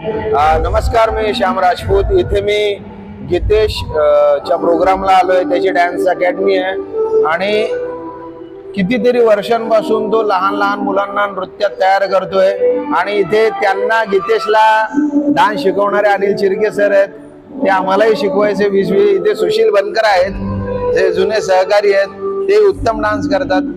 नमस्कार, मी श्याम राजपूत. इथे मी गीतेश च्या प्रोग्रामला आलोय. त्याची डान्स अकॅडमी आहे आणि कितीतरी वर्षांपासून तो लहान लहान मुलांना नृत्यात तयार करतोय. आणि इथे त्यांना गीतेशला डान्स शिकवणारे अनिल चिरके सर आहेत. ते आम्हालाही शिकवायचे 20-20. इथे सुशील बनकर आहेत, जे जुने सहकारी आहेत. ते उत्तम डान्स करतात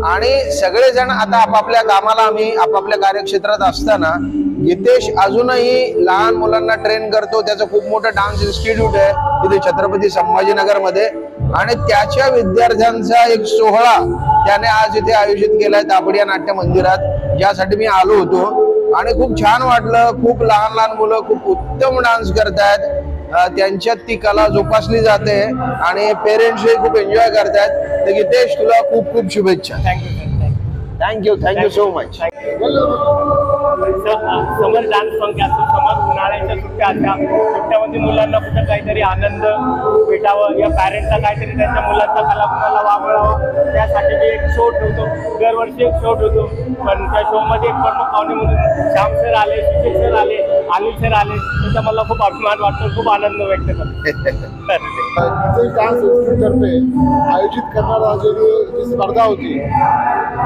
आणि सगळेजण आता आपापल्या कामाला, आम्ही आपापल्या कार्यक्षेत्रात असताना गीतेश अजूनही लहान मुलांना ट्रेन करतो. त्याचं खूप मोठं डान्स इन्स्टिट्यूट आहे इथे छत्रपती संभाजीनगर मध्ये. आणि त्याच्या विद्यार्थ्यांचा एक सोहळा त्याने आज इथे आयोजित केलाय तापडिया नाट्य मंदिरात, ज्यासाठी मी आलो होतो. आणि खूप छान वाटलं. खूप लहान लहान मुलं खूप उत्तम डान्स करतायत. त्यांच्यात ती कला जोपासली जाते आणि पेरेंट्सही खूप एन्जॉय करतायत. तर गीतेश, तुला खूप खूप शुभेच्छा. Thank you so much. Summer dance funk असतो. समर उन्हाळ्याच्या सुट्ट्या असतात. सुट्ट्यामध्ये मुलांना कुठं काहीतरी आनंद भेटावं या पॅरेंटला काहीतरी त्यांच्या मुलांचा कलागुणाला वावळावं, त्यासाठी मी एक शो ठेवतो. दरवर्षी एक शो ठेवतो. पण त्या शो मध्ये एक प्रमुख पाहुणे म्हणून श्याम सर आले, सुशील सर आले, अनिल सर आले. त्याचा मला खूप अभिमान वाटतो, खूप आनंद व्यक्त करतो. डान्स इन्स्टिट्यूटतर्फे आयोजित करणारा जी स्पर्धा होती,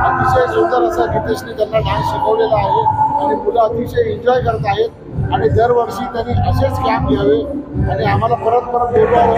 अतिशय सुंदर असा गीतेशने त्यांना डान्स शिकवलेला आहे आणि मुलं अतिशय एन्जॉय करत आहेत. आणि दरवर्षी त्यांनी असेच कॅम्प घ्यावे आणि आम्हाला परत बोलवावं.